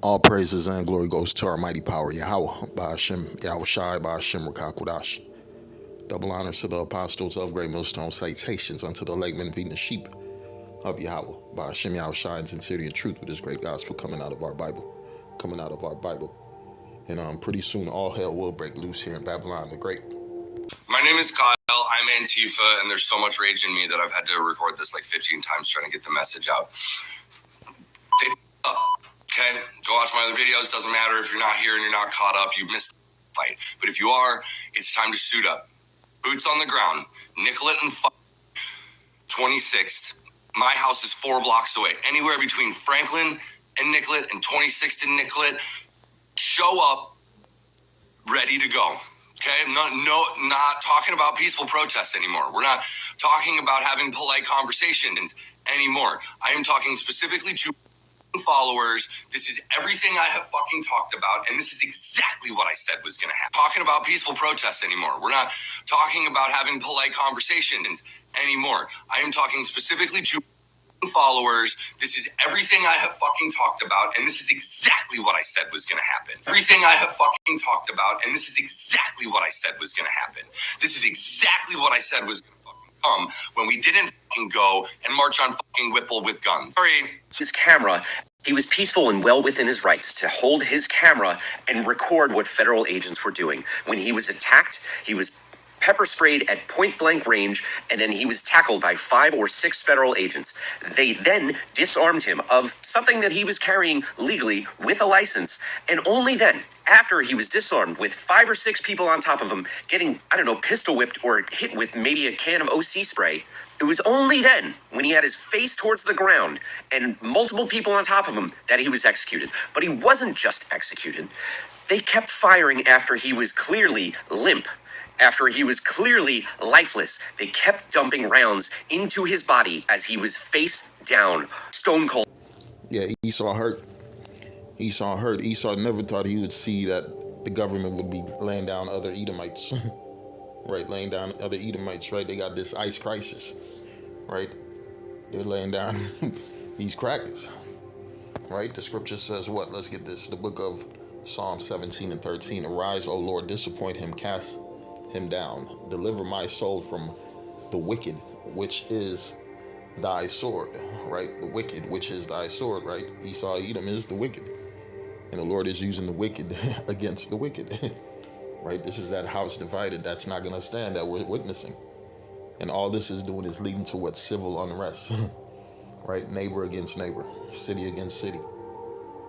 All praises and glory goes to our mighty power, Yahweh, by Hashem, Yahweh Shai, by Hashem, Rakakwadash. Double honors to the apostles of Great Millstone, salutations unto the laymen being the sheep of Yahweh, by Hashem, Yahweh Shai, in sincerity and truth with this great gospel coming out of our Bible. And pretty soon all hell will break loose here in Babylon the Great. My name is Kyle. I'm Antifa, and there's so much rage in me that I've had to record this like 15 times trying to get the message out. They up. Okay? Go watch my other videos. Doesn't matter if you're not here and you're not caught up. You missed the fight. But if you are, it's time to suit up. Boots on the ground. Nicollet and 26th. My house is 4 blocks away. Anywhere between Franklin and Nicollet and 26th and Nicollet. Show up, ready to go. Okay, not talking about peaceful protests anymore. We're not talking about having polite conversations anymore. I am talking specifically to followers. This is everything I have fucking talked about, and this is exactly what I said was going to happen. Talking about peaceful protests anymore. We're not talking about having polite conversations anymore. I am talking specifically to followers. This is everything I have fucking talked about, and this is exactly what I said was going to happen. Everything I have fucking talked about, and this is exactly what I said was going to happen. This is exactly what I said was going to fucking come when we didn't fucking go and march on fucking Whipple with guns. Sorry. His camera, he was peaceful and well within his rights to hold his camera and record what federal agents were doing. When he was attacked, he was pepper sprayed at point blank range, and then he was tackled by 5 or 6 federal agents. They then disarmed him of something that he was carrying legally with a license, and only then, after he was disarmed with 5 or 6 people on top of him getting, pistol whipped or hit with maybe a can of OC spray, it was only then, when he had his face towards the ground and multiple people on top of him, that he was executed. But he wasn't just executed. They kept firing after he was clearly limp. After he was clearly lifeless, they kept dumping rounds into his body as he was face down, stone cold. Yeah, Esau hurt. Esau never thought he would see that the government would be laying down other Edomites. Right, laying down other Edomites, right? They got this ice crisis, right? They're laying down these crackers, right? The scripture says what? Let's get this. The book of Psalm 17 and 13. Arise, O Lord, disappoint him, cast him down. Deliver my soul from the wicked, which is thy sword, right? The wicked, which is thy sword, right? Esau, Edom is the wicked. And the Lord is using the wicked against the wicked, right? This is that house divided that's not going to stand that we're witnessing. And all this is doing is leading to what? Civil unrest, right? Neighbor against neighbor, city against city,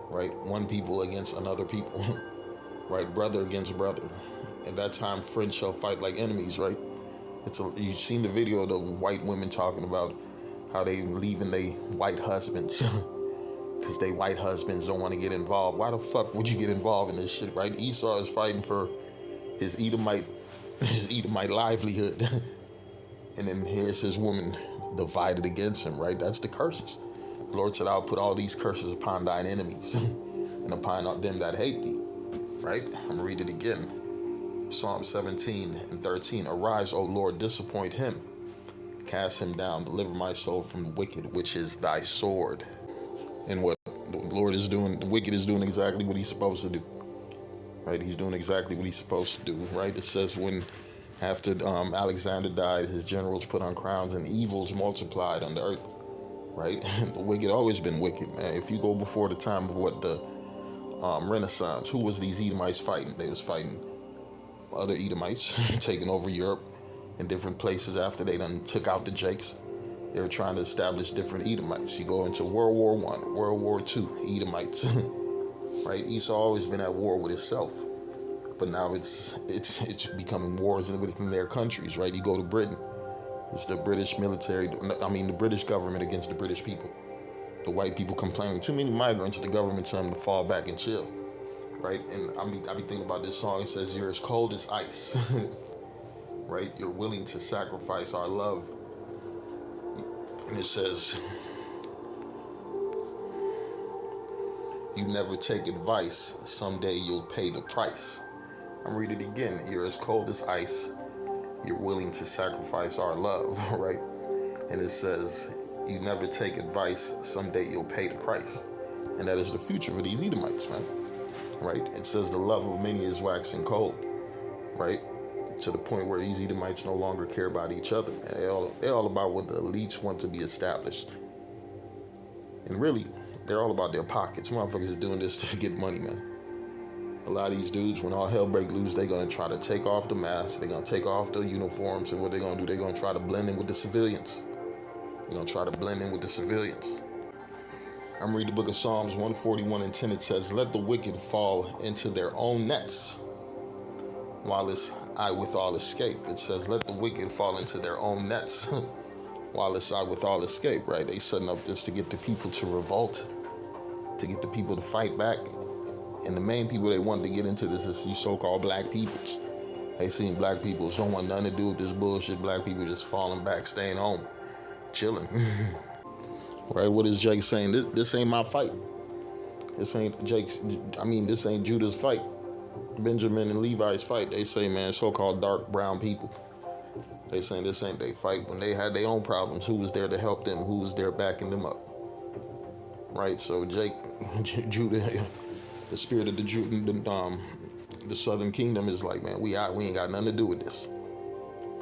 right? One people against another people, right? Brother against brother. At that time, friends shall fight like enemies, right? You've seen the video of the white women talking about how they leaving their white husbands because they white husbands don't want to get involved. Why the fuck would you get involved in this shit, right? Esau is fighting for his Edomite livelihood. And then here's his woman divided against him, right? That's the curses. The Lord said, I'll put all these curses upon thine enemies and upon them that hate thee, right? I'm going to read it again. Psalm 17 and 13. Arise, O Lord, disappoint him. Cast him down. Deliver my soul from the wicked, which is thy sword. And what the Lord is doing, the wicked is doing exactly what he's supposed to do. Right? He's doing exactly what he's supposed to do. Right? It says when after Alexander died, his generals put on crowns and evils multiplied on the earth. Right? The wicked always been wicked, man. If you go before the time of what the Renaissance, who was these Edomites fighting? They was fighting other Edomites taking over Europe and different places after they done took out the Jakes. They were trying to establish different Edomites. You go into World War I, World War II, Edomites. Right? Esau always been at war with itself. But now it's becoming wars within their countries, right? You go to Britain. It's the British military, the British government against the British people. The white people complaining, too many migrants, the government telling them to fall back and chill. Right? And I be thinking about this song. It says, you're as cold as ice. Right? You're willing to sacrifice our love. And it says, you never take advice. Someday you'll pay the price. I'm reading it again. You're as cold as ice. You're willing to sacrifice our love. Right? And it says, you never take advice. Someday you'll pay the price. And that is the future for these Edomites, man. Right? It says the love of many is waxing cold. Right? To the point where these Edomites no longer care about each other, man. They're all about what the elites want to be established. And really, they're all about their pockets. Motherfuckers is doing this to get money, man. A lot of these dudes, when all hell break loose, they're going to try to take off the masks. They're going to take off the uniforms. And what they're going to do, they're going to try to blend in with the civilians. They're going to try to blend in with the civilians. I'm reading the book of Psalms 141:10. It says, let the wicked fall into their own nets, while I withal escape. It says, let the wicked fall into their own nets, while I withal escape, right? They setting up this to get the people to revolt, to get the people to fight back. And the main people they want to get into this is these so-called black peoples. They seen black people don't want nothing to do with this bullshit. Black people just falling back, staying home, chilling. Right? What is Jake saying? This ain't my fight. This ain't this ain't Judah's fight. Benjamin and Levi's fight. They say, man, so-called dark brown people. They saying this ain't their fight. When they had their own problems, who was there to help them? Who was there backing them up? Right? So Judah, the spirit of the southern kingdom is like, man, we ain't got nothing to do with this.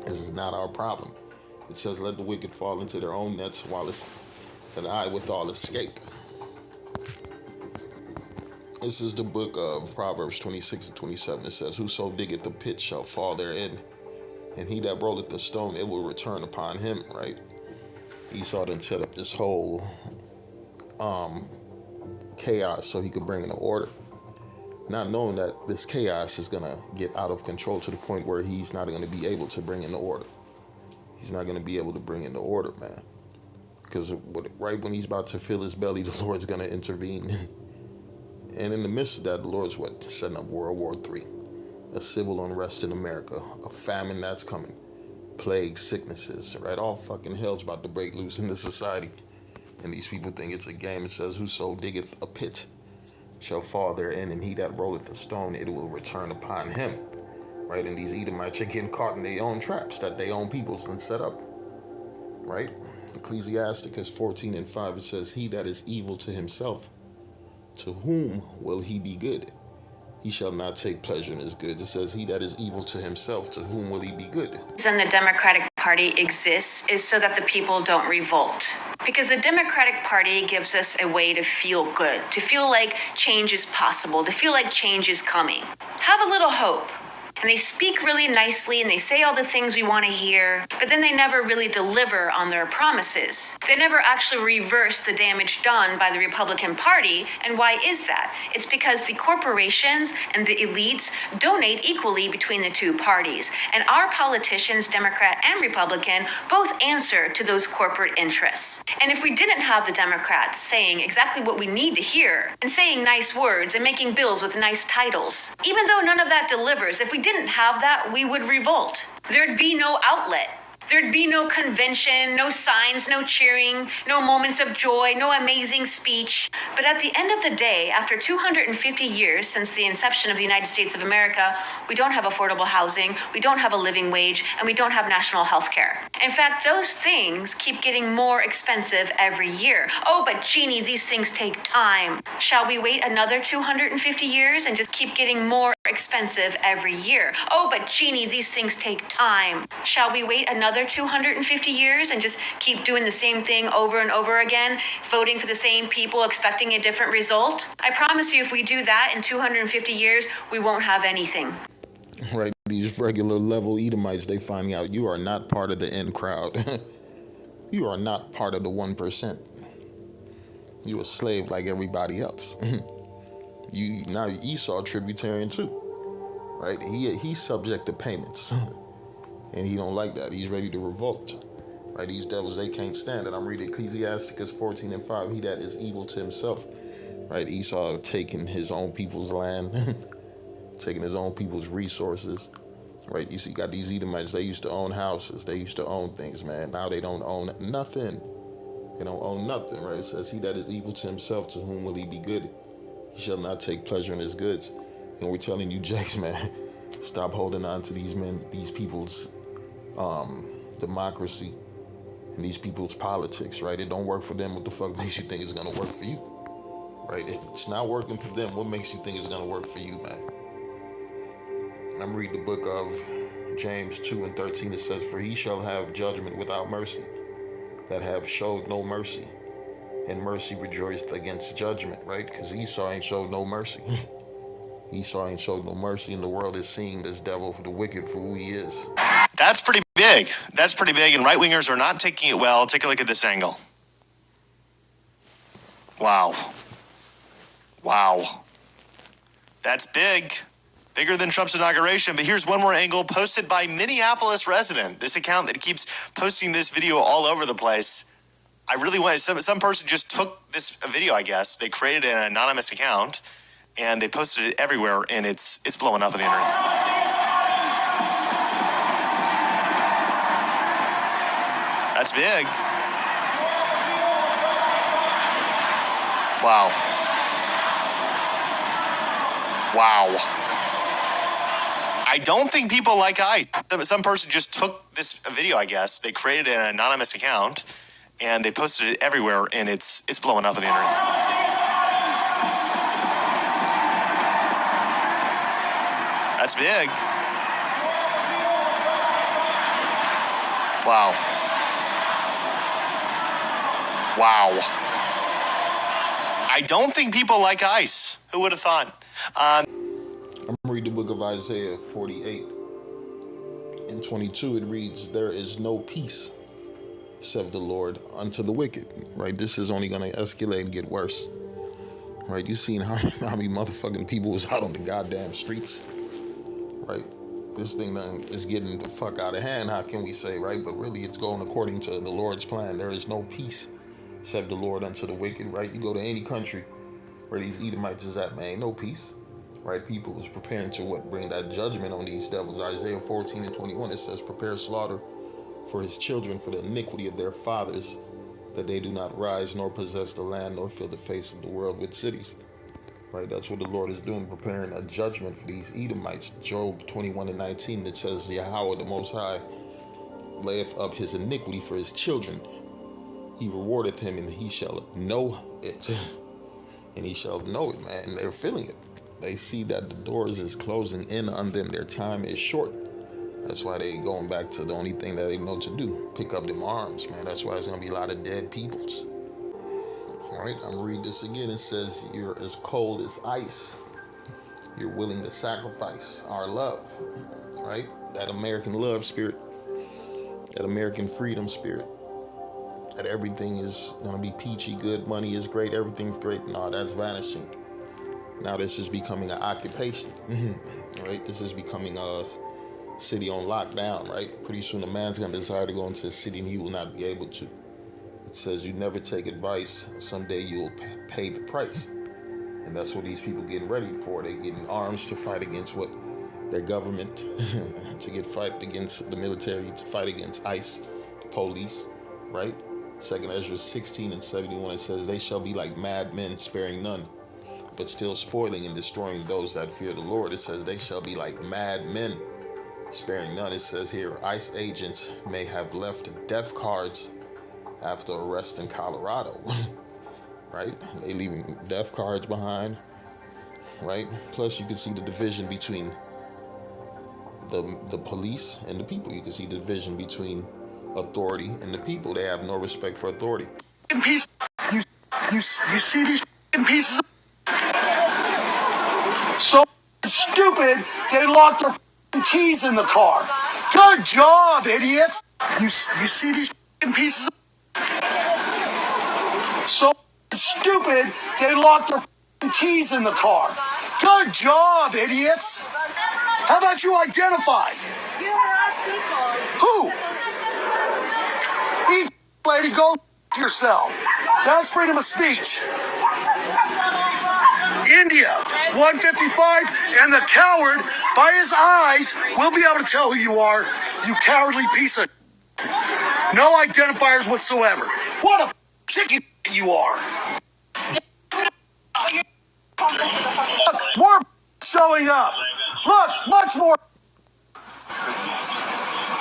This is not our problem. It says, let the wicked fall into their own nets, while that I withal escape. This is the book of Proverbs 26:27. It says, whoso diggeth the pit shall fall therein, and he that rolleth the stone, it will return upon him, right? Esau done set up this whole chaos so he could bring in order, not knowing that this chaos is going to get out of control to the point where he's not going to be able to bring in the order. He's not going to be able to bring in the order, man. Because right when he's about to fill his belly, the Lord's going to intervene. And in the midst of that, the Lord's setting up World War III, a civil unrest in America, a famine that's coming, plagues, sicknesses, right? All fucking hell's about to break loose in this society. And these people think it's a game. It says, whoso diggeth a pit shall fall therein, and he that rolleth a stone, it will return upon him. Right? And these Edomites are getting caught in their own traps that their own peoples done set up. Right? Ecclesiasticus 14:5, it says, he that is evil to himself, to whom will he be good? He shall not take pleasure in his goods. It says, he that is evil to himself, to whom will he be good? And the Democratic Party exists is so that the people don't revolt. Because the Democratic Party gives us a way to feel good, to feel like change is possible, to feel like change is coming. Have a little hope. And they speak really nicely and they say all the things we want to hear, but then they never really deliver on their promises. They never actually reverse the damage done by the Republican Party. And why is that? It's because the corporations and the elites donate equally between the two parties. And our politicians, Democrat and Republican, both answer to those corporate interests. And if we didn't have the Democrats saying exactly what we need to hear and saying nice words and making bills with nice titles, even though none of that delivers, if we didn't have that, we would revolt. There'd be no outlet. There'd be no convention, no signs, no cheering, no moments of joy, no amazing speech. But at the end of the day, after 250 years since the inception of the United States of America, we don't have affordable housing, we don't have a living wage, and we don't have national health care. In fact, those things keep getting more expensive every year. Oh, but Jeannie, these things take time. Shall we wait another 250 years and just keep getting more expensive every year? Oh, but Jeannie, these things take time. Shall we wait another 250 years and just keep doing the same thing over and over again, voting for the same people, expecting a different result? I promise you, if we do that in 250 years, we won't have anything. Right, these regular level Edomites, they find out you are not part of the in crowd. You are not part of the 1%. You a slave like everybody else. Now Esau tributarian too, right? He's subject to payments. And he don't like that. He's ready to revolt. Right? These devils, they can't stand it. I'm reading Ecclesiasticus 14:5. He that is evil to himself. Right? Esau taking his own people's land, taking his own people's resources. Right? You see, got these Edomites, they used to own houses. They used to own things, man. Now they don't own nothing. They don't own nothing, right? It says, he that is evil to himself, to whom will he be good? He shall not take pleasure in his goods. And we're telling you, Jakes, man, stop holding on to these men, these people's democracy and these people's politics, right? It don't work for them. What the fuck makes you think it's gonna work for you? right? It's not working for them. What makes you think it's going to work for you, man? I'm reading the book of James 2:13. It says, "For he shall have judgment without mercy, that have showed no mercy. And mercy rejoiced against judgment," right? Because Esau ain't showed no mercy. Esau ain't showed no mercy, and the world is seeing this devil, the wicked, for who he is. That's pretty big. That's pretty big, and right-wingers are not taking it well. Take a look at this angle. Wow. Wow. That's big. Bigger than Trump's inauguration. But here's one more angle posted by Minneapolis resident. This account that keeps posting this video all over the place. I really want some person just took this video, I guess. They created an anonymous account and they posted it everywhere, and it's blowing up on the internet. That's big. Wow. Wow. I don't think people like ICE. Some person just took this video, I guess. They created an anonymous account and they posted it everywhere, and it's blowing up on the internet. That's big. Wow. Wow. I don't think people like ICE. Who would have thought? I'm reading the book of Isaiah 48 and 22. It reads, "There is no peace, saith the Lord, unto the wicked," right? This is only going to escalate and get worse, right? You seen how many motherfucking people was out on the goddamn streets, right? This thing is getting the fuck out of hand, how can we say, right? But really, it's going according to the Lord's plan. There is no peace, saith the Lord, unto the wicked, right? You go to any country where these Edomites is at, man, ain't no peace, right? People was preparing to bring that judgment on these devils. Isaiah 14 and 21, it says, "Prepare slaughter for his children, for the iniquity of their fathers, that they do not rise nor possess the land, nor fill the face of the world with cities." Right? That's what the Lord is doing, preparing a judgment for these Edomites. Job 21 and 19, it says, "Yahweh the Most High layeth up his iniquity for his children. He rewardeth him, and he shall know it." And he shall know it, man. And they're feeling it. They see that the doors is closing in on them. Their time is short. That's why they going back to the only thing that they know to do. Pick up them arms, man. That's why there's going to be a lot of dead peoples. All right, I'm going to read this again. It says, "You're as cold as ice. You're willing to sacrifice our love." Right? That American love spirit. That American freedom spirit. That everything is going to be peachy good. Money is great. Everything's great. No, that's vanishing. Now this is becoming an occupation. Right? This is becoming a city on lockdown, right? Pretty soon a man's going to desire to go into a city and he will not be able to. It says, "You never take advice. Someday you'll pay the price." And that's what these people getting ready for. They're getting arms to fight against what their government, to fight against the military, to fight against ICE, the police, right? 2 Ezra 16 and 71, it says, "They shall be like mad men, sparing none, but still spoiling and destroying those that fear the Lord." It says they shall be like mad men, sparing none. It says here, ICE agents may have left death cards after arrest in Colorado. Right? They leaving death cards behind. Right? Plus you can see the division between the police and the people. You can see the division between authority and the people. They have no respect for authority. You see these pieces so stupid they locked their keys in the car. Good job, idiots. You see these pieces so stupid they locked their keys in the car. Good job, idiots. How about you identify? You harass people. Who? Eat, lady, go yourself. That's freedom of speech. India, 155, and the coward, by his eyes, will be able to tell who you are, you cowardly piece of... No identifiers whatsoever. What a chicken you are. More showing up. Look, much more.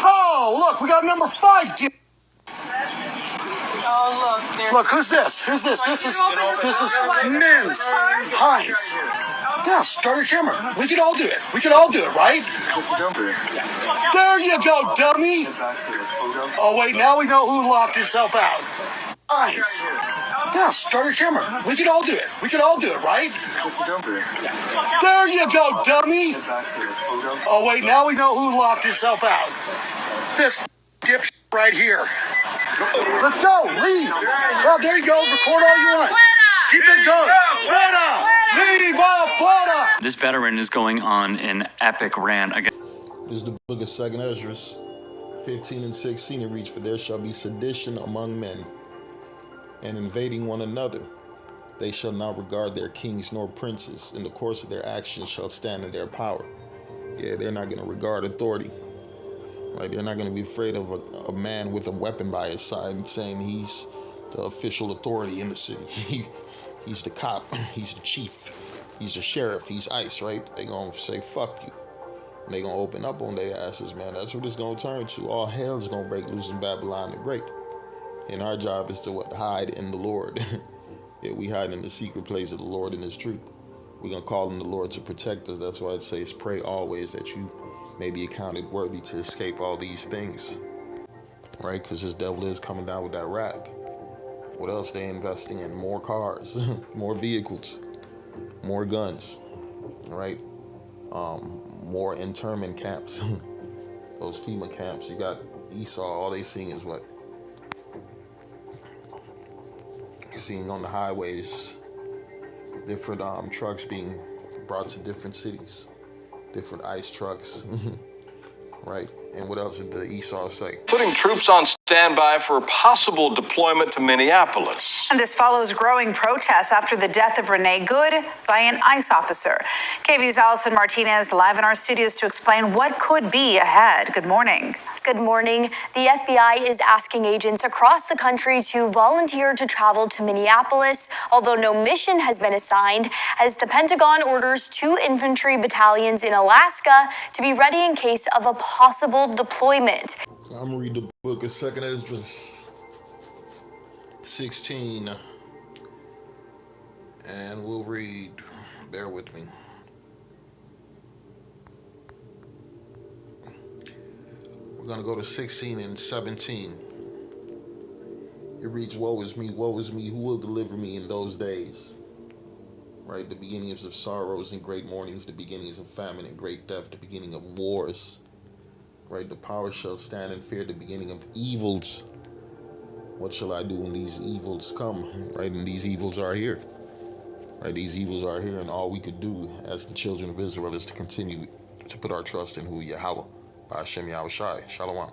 Oh, look, we got number 5. Oh, look. There. Look, who's this? Who's this? This is men's Heinz. Yeah, start your camera. We can all do it. We can all do it, right? There you go, dummy. Oh, wait, now we know who locked himself out. Heinz. Yeah, start your camera. We can all do it. We can all do it, right? There you go, dummy. Oh, wait, now we know who locked himself out. This dipshit right here. Let's go. Leave. Oh, there you go. Record all you want. Keep it going. This veteran is going on an epic rant against. This is the book of 2nd Esdras, 15 and 16. It reads, "For there shall be sedition among men, and invading one another. They shall not regard their kings nor princes. In the course of their actions shall stand in their power." Yeah, they're not going to regard authority. Right? They're not going to be afraid of a man with a weapon by his side saying he's the official authority in the city. He's the cop. He's the chief. He's the sheriff. He's ICE, right? They're going to say, fuck you. And they're going to open up on their asses, man. That's what it's going to turn to. All hell's going to break loose in Babylon the Great. And our job is to what? Hide in the Lord. Yeah, we hide in the secret place of the Lord and His truth. We're going to call on the Lord to protect us. That's why it says, pray always that you may be accounted worthy to escape all these things. Right? Because this devil is coming down with that rag. What else? They're investing in more cars, more vehicles, more guns, right? More internment camps. Those FEMA camps. You got Esau, all they seeing is what? You're seeing on the highways, different trucks being brought to different cities, different ICE trucks, right? And what else did the Esau say? Putting troops on standby for a possible deployment to Minneapolis. And this follows growing protests after the death of Renee Good by an ICE officer. KVU's Allison Martinez live in our studios to explain what could be ahead. Good morning. Good morning. The FBI is asking agents across the country to volunteer to travel to Minneapolis, although no mission has been assigned, as the Pentagon orders 2 infantry battalions in Alaska to be ready in case of a possible deployment. I'm going to read the book of 2nd Esdras, 16, and we'll read, bear with me. We're going to go to 16 and 17. It reads, woe is me, who will deliver me in those days? Right, the beginnings of sorrows and great mournings, the beginnings of famine and great death, the beginning of wars. Right, the power shall stand in fear, the beginning of evils. What shall I do when these evils come? Right, and these evils are here. Right, these evils are here, and all we could do as the children of Israel is to continue to put our trust in who Yahweh, by Hashem Yahushai. Shalom.